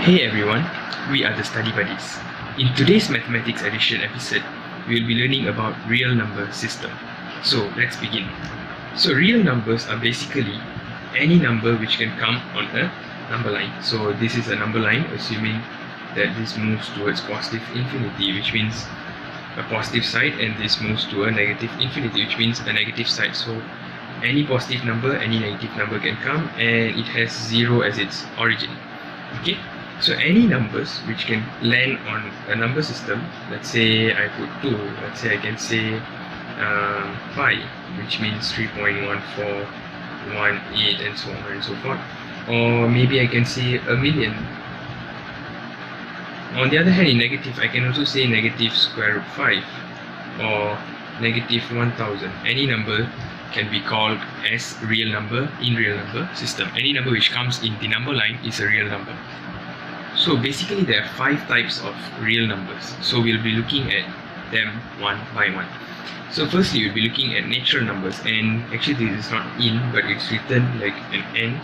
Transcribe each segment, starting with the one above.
Hey everyone, we are the Study Buddies. In today's mathematics addition episode, we will be learning about real number system. So let's begin. So real numbers are basically any number which can come on a number line. So this is a number line, assuming that this moves towards positive infinity, which means a positive side, and this moves to a negative infinity, which means a negative side. So any positive number, any negative number can come, and it has 0 as its origin. Okay, so any numbers which can land on a number system, let's say I put 2, let's say I can say pi, which means 3.1418 and so on and so forth, or maybe I can say a million. On the other hand, in negative, I can also say negative square root 5 or negative 1000. Any number can be called as real number in real number system. Any number which comes in the number line is a real number. So basically there are 5 types of real numbers. So we'll be looking at them one by one. So firstly we'll be looking at natural numbers, and actually this is not in, but it's written like an n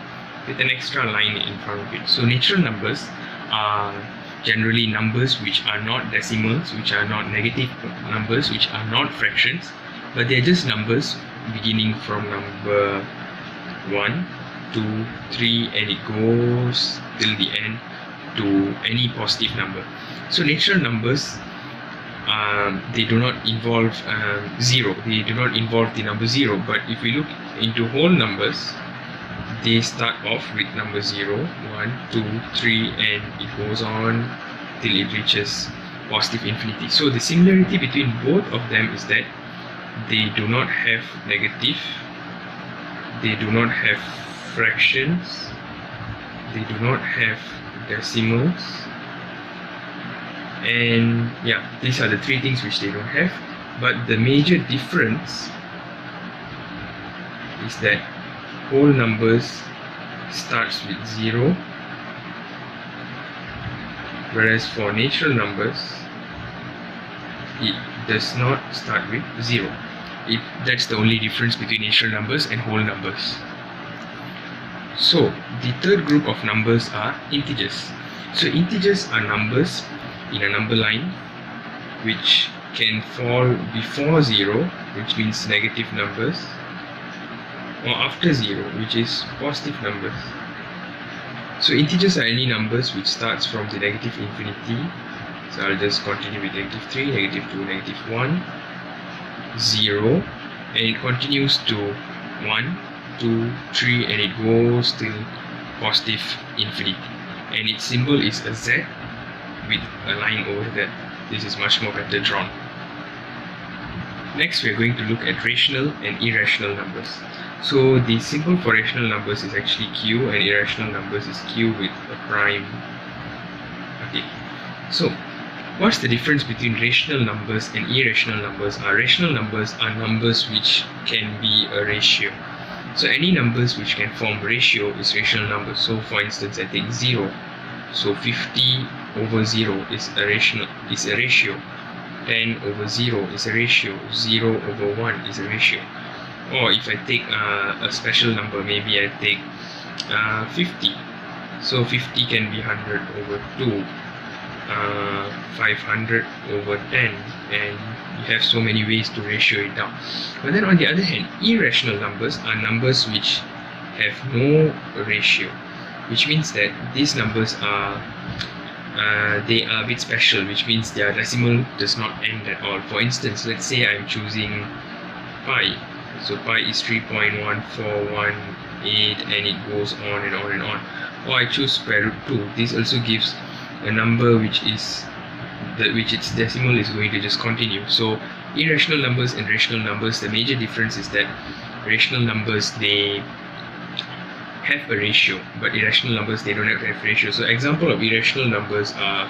with an extra line in front of it. So natural numbers are generally numbers which are not decimals, which are not negative numbers, which are not fractions, but they're just numbers beginning from number 1, 2, 3, and it goes till the end to any positive number. So natural numbers, they do not involve 0, they do not involve the number 0, but if we look into whole numbers, they start off with number 0, 1, 2, 3, and it goes on till it reaches positive infinity. So the similarity between both of them is that they do not have negative, they do not have fractions, they do not have decimals, and yeah, these are the 3 things which they don't have. But the major difference is that whole numbers starts with 0, whereas for natural numbers it does not start with 0. That's the only difference between natural numbers and whole numbers. So the third group of numbers are integers. So integers are numbers in a number line which can fall before 0, which means negative numbers, or after 0, which is positive numbers. So integers are any numbers which starts from the negative infinity. So I'll just continue with negative 3, negative 2, negative 1, 0, and it continues to 1, 2, 3, and it goes till positive infinity. And its symbol is a Z with a line over there. This is much more better drawn. Next, we are going to look at rational and irrational numbers. So the symbol for rational numbers is actually Q, and irrational numbers is Q with a prime. Okay, so what's the difference between rational numbers and irrational numbers? Rational numbers are numbers which can be a ratio. So any numbers which can form ratio is rational numbers. So for instance, I take 0. So 50 over 0 is a ratio. 10 over 0 is a ratio. 0 over 1 is a ratio. Or if I take a special number, maybe I take 50. So 50 can be 100 over 2. 500 over 10, and you have so many ways to ratio it down. But then on the other hand, irrational numbers are numbers which have no ratio, which means that these numbers are they are a bit special, which means their decimal does not end at all. For instance, let's say I'm choosing pi. So pi is 3.1418, and it goes on and on and on. Or I choose square root 2. This also gives a number which its decimal is going to just continue. So irrational numbers and rational numbers, the major difference is that rational numbers, they have a ratio, but irrational numbers, they don't have a ratio. So example of irrational numbers are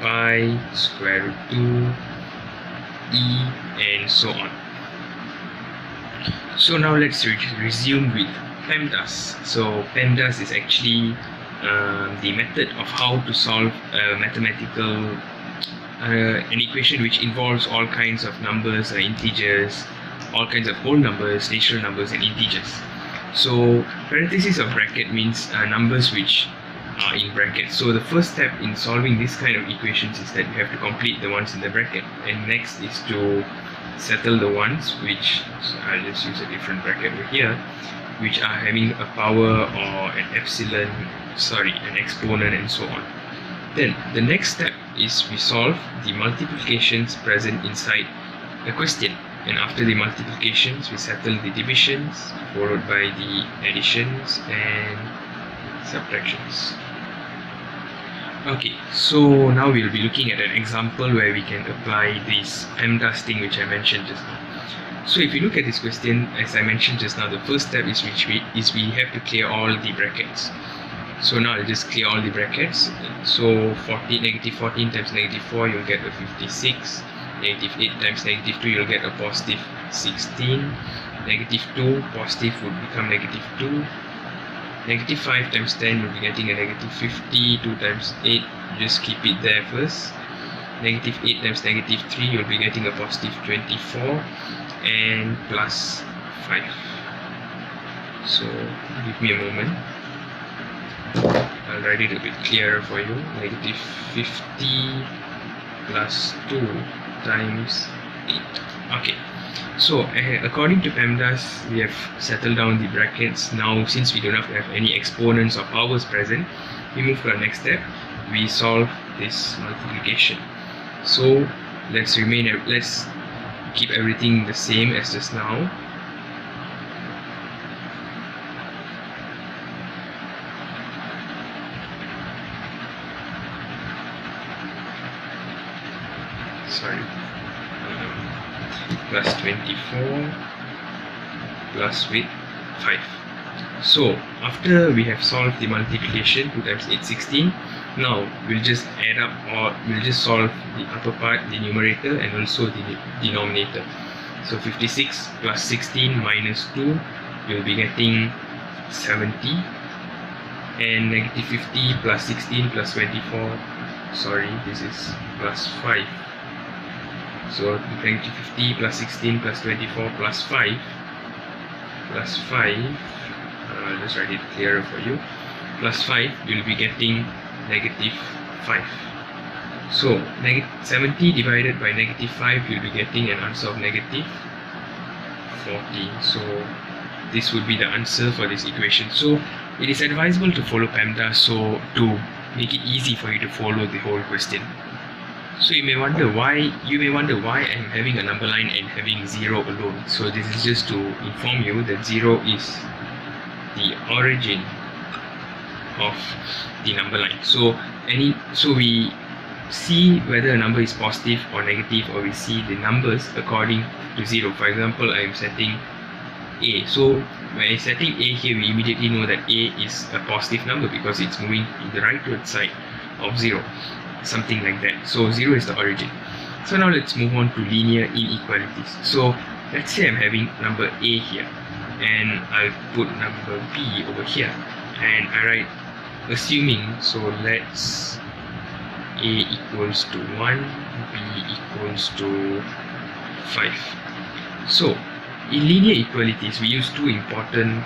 pi, square root 2, e, and so on. So now let's resume with PEMDAS. So PEMDAS is actually the method of how to solve a mathematical an equation which involves all kinds of numbers, integers, all kinds of whole numbers, natural numbers, and integers. So parenthesis or bracket means numbers which are in brackets. So the first step in solving this kind of equations is that you have to complete the ones in the bracket, and next is to settle the ones which, so I'll just use a different bracket over here, which are having a power or an epsilon, an exponent, and so on. Then the next step is we solve the multiplications present inside the question, and after the multiplications we settle the divisions followed by the additions and subtractions. Okay, so now we'll be looking at an example where we can apply this PEMDAS thing which I mentioned just now. So if you look at this question, as I mentioned just now, the first step is we have to clear all the brackets. So now I'll just clear all the brackets. So negative 14 times negative 4, you'll get a 56. Negative 8 times negative 2, you'll get a positive 16. Negative 2, positive would become negative 2. Negative 5 times 10, you'll be getting a negative 50. 2 times 8, just keep it there first. Negative 8 times negative 3, you'll be getting a positive 24. And plus 5. So give me a moment. I'll write it a bit clearer for you. Negative 50 plus 2 times 8. Okay, so according to PEMDAS, we have settled down the brackets. Now since we do not have any exponents or powers present, we move to our next step. We solve this multiplication. So let's keep everything the same as just now. Plus 24 plus with 5. So after we have solved the multiplication, 2 times 8, 16. Now we'll just add up, or we'll just solve the upper part, the numerator, and also the denominator. So 56 plus 16 minus 2, you'll be getting 70. And negative 50 plus 16 plus 24, this is plus 5. So negative 50 plus 16 plus 24 plus 5 I'll just write it clearer for you. Plus 5, you'll be getting negative 5. So 70 divided by negative 5, you'll be getting an answer of negative 40. So this would be the answer for this equation. So it is advisable to follow PEMDAS so to make it easy for you to follow the whole question. So you may wonder why I'm having a number line and having 0 alone. So this is just to inform you that 0 is the origin of the number line. So we see whether a number is positive or negative, or we see the numbers according to 0. For example, I am setting A. So when I'm setting A here, we immediately know that A is a positive number because it's moving to the rightward side of 0. Something like that. So 0 is the origin. So now let's move on to linear inequalities. So let's say I'm having number A here, and I'll put number B over here, and I write assuming, so let's A equals to 1, B equals to 5. So in linear equalities, we use two important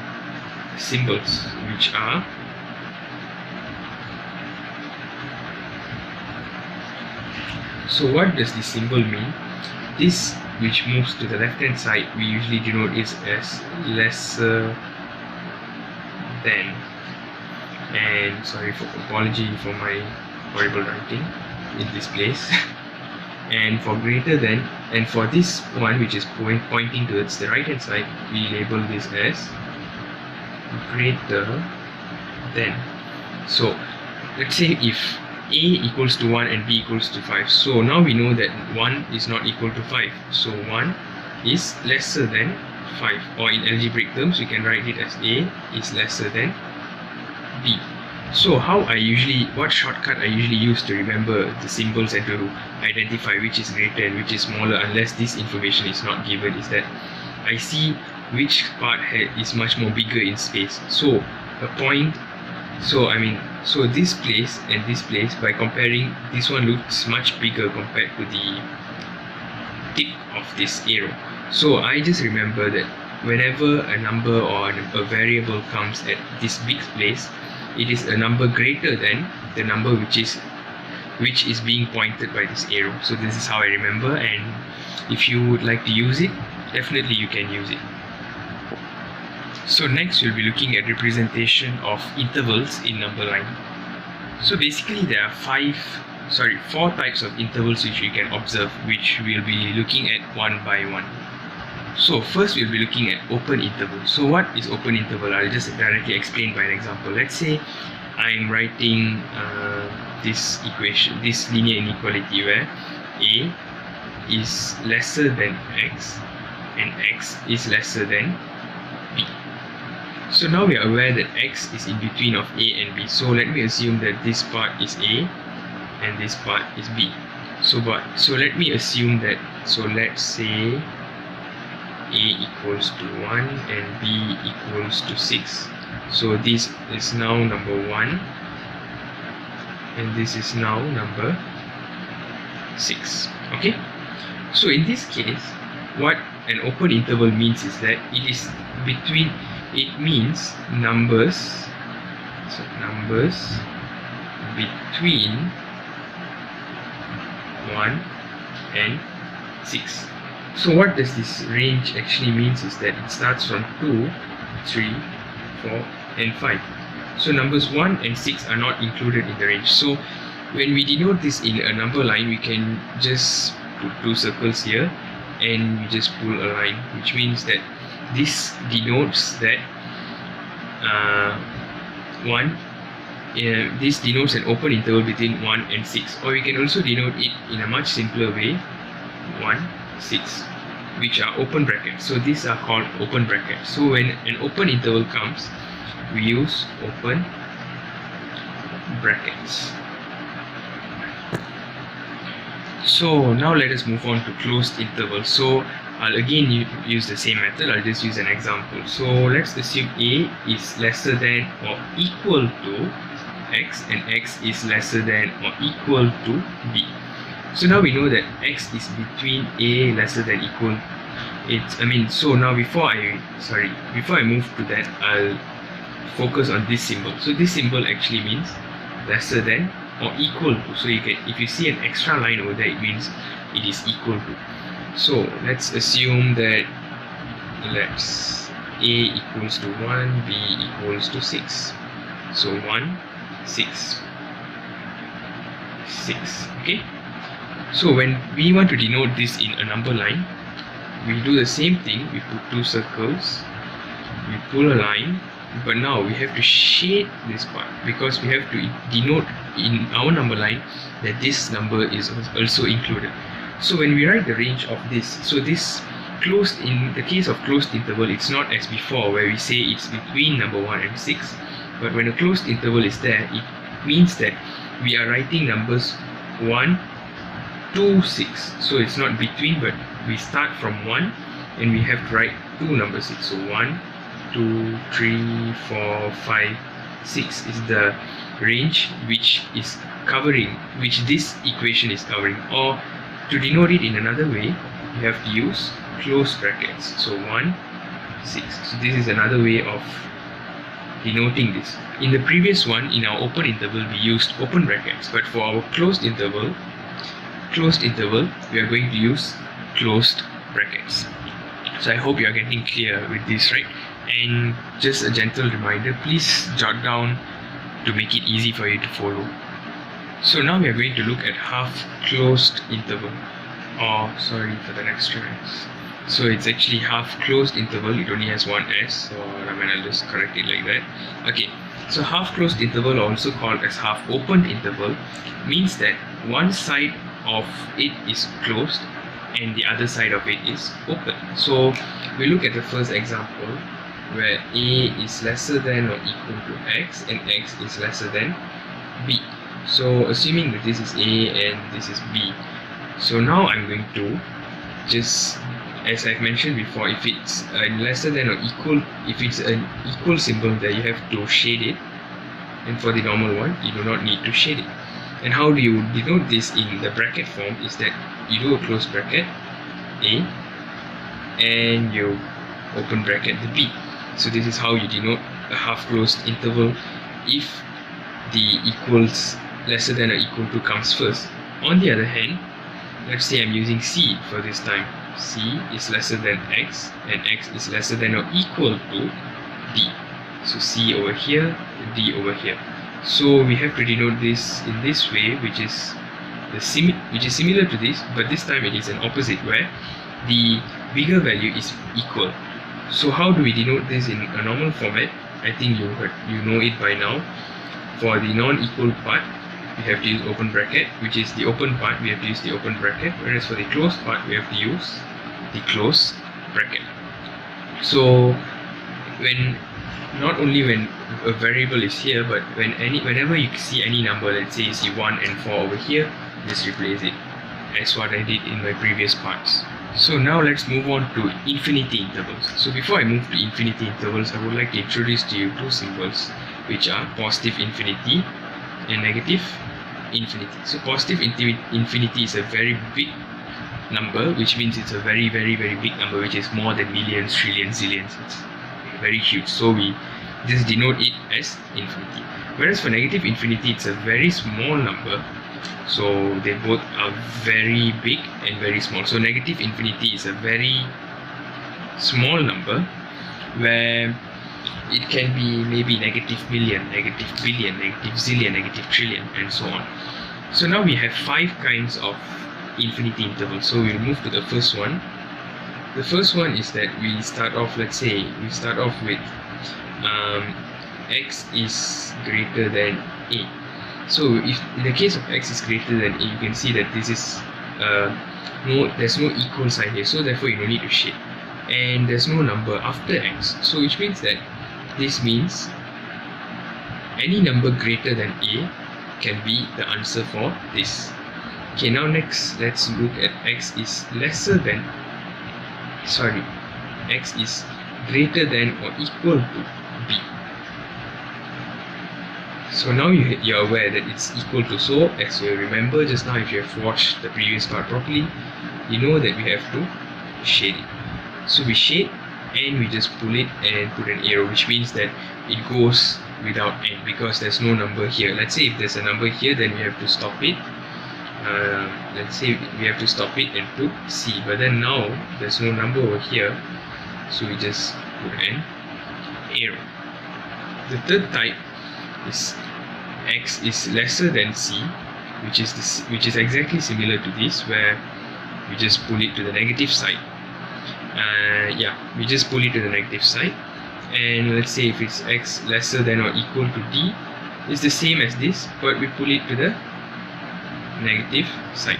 symbols, which are so what does this symbol mean? This, which moves to the left hand side, we usually denote it as lesser than, and apology for my horrible writing in this place and for greater than, and for this one which is pointing towards the right hand side, we label this as greater than. So let's say if A equals to 1 and B equals to 5. So now we know that 1 is not equal to 5. So 1 is lesser than 5. Or in algebraic terms, we can write it as A is lesser than B. So what shortcut I usually use to remember the symbols and to identify which is greater and which is smaller, unless this information is not given, is that I see which part is much more bigger in space. So a point, so this place and this place, by comparing, this one looks much bigger compared to the tip of this arrow. So I just remember that whenever a number or a variable comes at this big place, it is a number greater than the number which is being pointed by this arrow. So this is how I remember, and if you would like to use it, definitely you can use it. So next we'll be looking at representation of intervals in number line. So basically there are four types of intervals which we can observe, which we'll be looking at one by one. So first we'll be looking at open interval. So what is open interval? I'll just directly explain by an example. Let's say I'm writing this equation, this linear inequality where a is lesser than x and x is lesser than b. So now we are aware that x is in between of a and b. So let me assume that this part is a and this part is b. So let me assume that, so let's say a equals to 1 and b equals to 6. So this is now number 1 and this is now number 6. Okay, so in this case, what an open interval means is that it means numbers between 1 and 6. So what does this range actually means is that it starts from 2, 3, 4 and 5. So numbers 1 and 6 are not included in the range. So when we denote this in a number line, we can just put 2 circles here and we just pull a line, which means that this denotes that this denotes an open interval between 1 and 6, or we can also denote it in a much simpler way, 1, 6, which are open brackets. So these are called open brackets. So when an open interval comes, we use open brackets. So now let us move on to closed intervals. So I'll again use the same method. I'll just use an example. So let's assume a is lesser than or equal to x and x is lesser than or equal to b. So now we know that x is between a lesser than equal. So now before I move to that, I'll focus on this symbol. So this symbol actually means lesser than or equal to. So if you see an extra line over there, it means it is equal to. So let's assume that a equals to 1, b equals to 6. So 1, 6, 6. Okay. So when we want to denote this in a number line, we do the same thing. We put 2 circles, we pull a line, but now we have to shade this part because we have to denote in our number line that this number is also included. So when we write the range of this, so this closed, in the case of closed interval, it's not as before where we say it's between number 1 and 6, but when a closed interval is there, it means that we are writing numbers 1 to 6. So it's not between, but we start from 1 and we have to write 2 number 6. So 1, 2, 3, 4, 5, 6 is the range which this equation is covering. Or to denote it in another way, you have to use closed brackets. So 1, 6. So this is another way of denoting this. In the previous one, in our open interval, we used open brackets, but for our closed interval, we are going to use closed brackets. So I hope you are getting clear with this, right? And just a gentle reminder, please jot down to make it easy for you to follow. So now we are going to look at half closed interval, or sorry for the next s. So it's actually half closed interval. It only has one s, so I'll just correct it like that. Okay, so half closed interval, also called as half opened interval, means that one side of it is closed and the other side of it is open. So we look at the first example where a is lesser than or equal to x and x is lesser than b. So assuming that this is a and this is b, so now I'm going to just, as I've mentioned before, if it's lesser than or equal, if it's an equal symbol there, you have to shade it, and for the normal one you do not need to shade it. And how do you denote this in the bracket form is that you do a close bracket a and you open bracket the b. So this is how you denote a half closed interval if the equals lesser than or equal to comes first. On the other hand, let's say I'm using C for this time. C is lesser than X and X is lesser than or equal to D. So C over here, D over here. So we have to denote this in this way, which is similar to this, but this time it is an opposite, where the bigger value is equal. So how do we denote this in a normal format? I think you know it by now. For the non-equal part, we have to use open bracket, which is the open part, we have to use the open bracket, whereas for the closed part, we have to use the close bracket. So not only when a variable is here, but whenever you see any number, let's say you see 1 and 4 over here, just replace it as what I did in my previous parts. So now let's move on to infinity intervals. So before I move to infinity intervals, I would like to introduce to you two symbols, which are positive infinity and negative infinity. So positive infinity is a very big number, which means it's a very big number, which is more than millions, trillions, zillions. It's very huge, so we just denote it as infinity. Whereas for negative infinity, it's a very small number, so they both are very big and very small. So negative infinity is a very small number, where it can be maybe negative million, negative billion, negative zillion, negative trillion, and so on. So now we have 5 kinds of infinity intervals. So we'll move to the first one. The first one is that we start off, let's say we start off with x is greater than a. So if in the case of x is greater than a, you can see that this is there's no equal sign here, so therefore you don't need to shade, and there's no number after x, so which means that this means any number greater than a can be the answer for this. Okay, now next let's look at x is greater than or equal to b. So now you're aware that it's equal to, so as you remember just now, if you have watched the previous part properly, you know that we have to shade it. So we shade and we just pull it and put an arrow, which means that it goes without n because there's no number here. Let's say if there's a number here, then we have to stop it. Let's say we have to stop it and put C, but then now there's no number over here, so we just put an arrow. The third type is x is lesser than C, which is exactly similar to this, where we just pull it to the negative side. We just pull it to the negative side, and let's say if it's x lesser than or equal to D, it's the same as this, but we pull it to the negative side.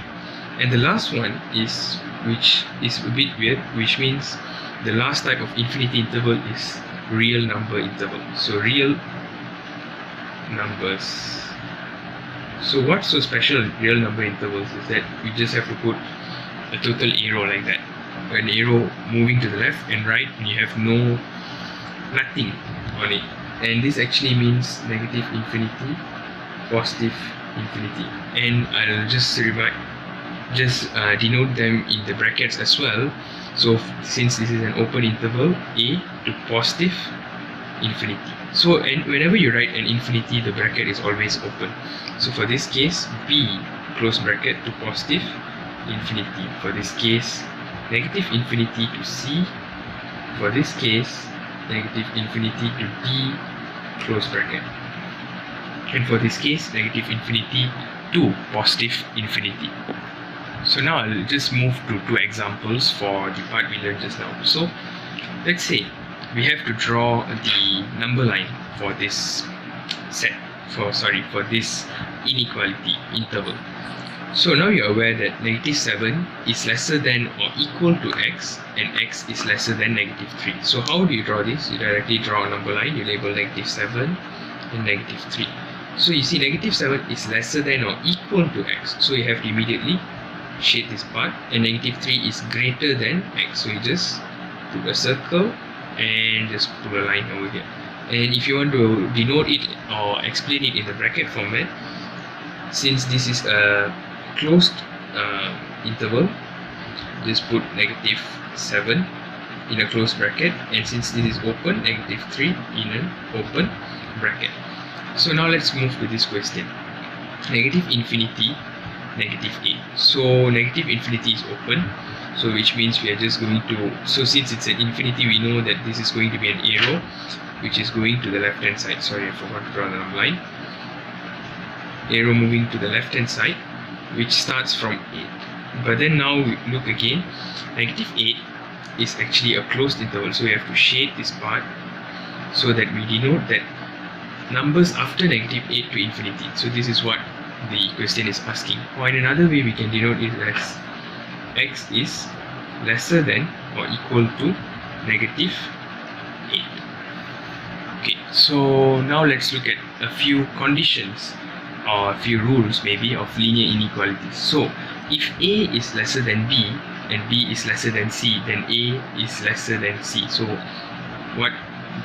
And the last one is, which is a bit weird, which means the last type of infinity interval is real number interval. So real numbers. So what's so special in real number intervals is that you just have to put a total arrow like that, an arrow moving to the left and right, and you have nothing on it. And this actually means negative infinity, positive infinity, and I'll just denote them in the brackets as well. So since this is an open interval, a to positive infinity. So and whenever you write an infinity, the bracket is always open. So for this case, b close bracket to positive infinity. For this case, negative infinity to c. For this case, negative infinity to d close bracket. And for this case, negative infinity to positive infinity. So now I'll just move to 2 examples for the part we learned just now. So let's say we have to draw the number line for this for this inequality interval. So now you're aware that negative 7 is lesser than or equal to x, and x is lesser than negative 3. So how do you draw this? You directly draw a number line, you label negative 7 and negative 3. So you see negative 7 is lesser than or equal to x, so you have to immediately shade this part, and negative 3 is greater than x, so you just put a circle and just put a line over here. And if you want to denote it or explain it in the bracket format, since this is a closed interval, just put negative 7 in a closed bracket, and since this is open, negative 3 in an open bracket. So now let's move to this question. Negative infinity, negative a. So negative infinity is open, so which means we are just going to, so since it's an infinity, we know that this is going to be an arrow which is going to the left hand side. Sorry, I forgot to draw the number line. Arrow moving to the left hand side, which starts from 8. But then now we look again, negative 8 is actually a closed interval, so we have to shade this part so that we denote that numbers after negative 8 to infinity. So this is what the question is asking. Or in another way, we can denote it as x is lesser than or equal to negative 8. Okay, so now let's look at a few conditions or a few rules maybe of linear inequalities. So if a is lesser than b and b is lesser than c, then a is lesser than c. So what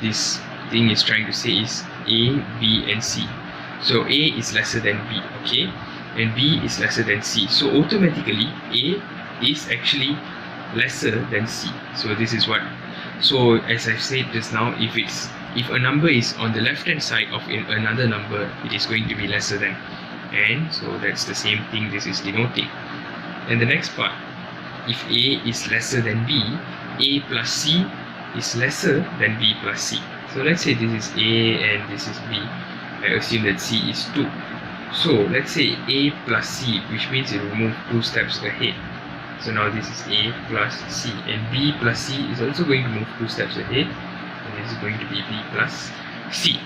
this thing is trying to say is a, b and c. So a is lesser than b, okay, and b is lesser than c. So automatically a is actually lesser than c. So this is what, so as I said just now, if a number is on the left hand side of another number, it is going to be lesser than, and so that's the same thing this is denoting. And the next part, if a is lesser than b, a plus c is lesser than b plus c. So let's say this is a and this is b. I assume that c is 2. So let's say a plus c, which means it will move 2 steps ahead. So now this is a plus c, and b plus c is also going to move 2 steps ahead, and this is going to be b plus c.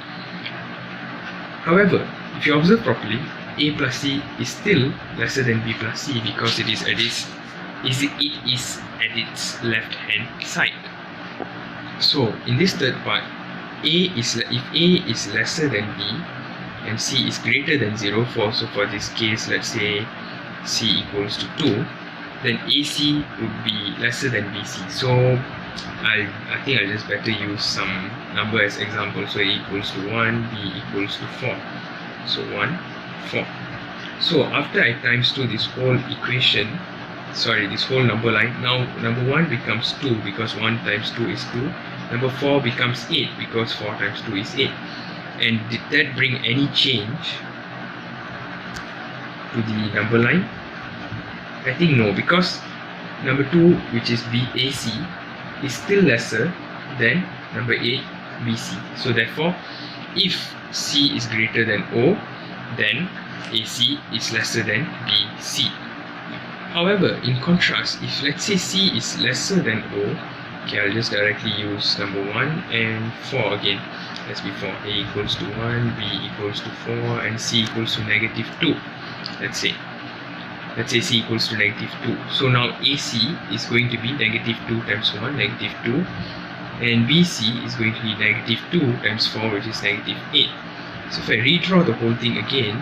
However, if you observe properly, a plus c is still lesser than b plus c because it is at its left hand side. So in this third part, if a is lesser than b and c is greater than 0, so for this case, let's say c equals to 2, then AC would be lesser than BC. So I think I'll just better use some number as example. So A equals to 1, B equals to 4. So 1, 4. So after I times 2 this whole equation, this whole number line, now number 1 becomes 2 because 1 times 2 is 2. Number 4 becomes 8 because 4 times 2 is 8. And did that bring any change to the number line? I think no, because number 2, which is BAC, is still lesser than number 8 BC. So therefore, if C is greater than O, then AC is lesser than BC. However, in contrast, if let's say C is lesser than O, okay, I'll just directly use number 1 and 4 again as before. A equals to 1, B equals to 4, and C equals to negative 2. Let's say C equals to negative 2. So now AC is going to be negative 2 times 1, negative 2. And BC is going to be negative 2 times 4, which is negative 8. So if I redraw the whole thing again,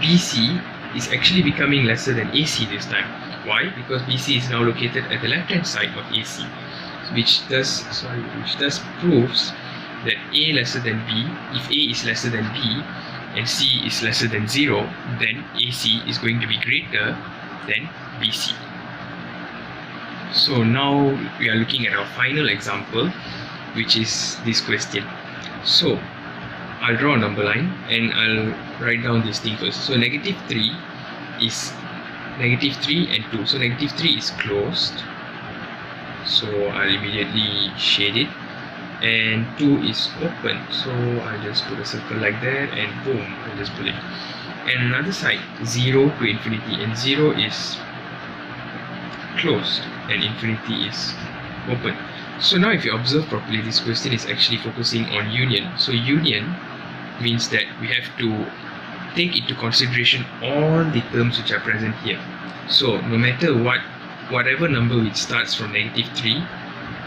BC is actually becoming lesser than AC this time. Why? Because BC is now located at the left hand side of AC, which thus proves that A lesser than B. If A is lesser than B and C is lesser than 0, then AC is going to be greater than BC. So now we are looking at our final example, which is this question. So I'll draw a number line and I'll write down this thing first. So negative 3 is negative 3 and 2. So negative 3 is closed, so I'll immediately shade it. And 2 is open, so I'll just put a circle like that, and boom, I'll just put it. And another side, 0 to infinity, and 0 is closed and infinity is open. So now if you observe properly, this question is actually focusing on union. So union means that we have to take into consideration all the terms which are present here. So no matter whatever number which starts from negative 3,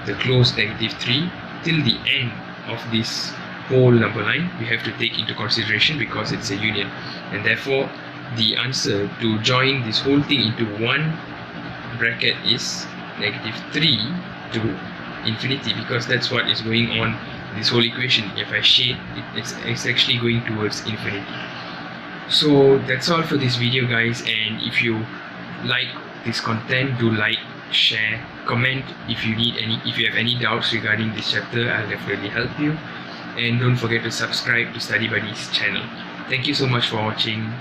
the closed negative 3, till the end of this whole number line, we have to take into consideration because it's a union. And therefore, the answer to join this whole thing into one bracket is negative 3 to infinity, because that's what is going on in this whole equation. If I shade it, it's actually going towards infinity. So that's all for this video, guys, and if you like this content, do like, share, comment. If you have any doubts regarding this chapter, I'll definitely help you. and don't forget to subscribe to Study Buddy's channel. Thank you so much for watching.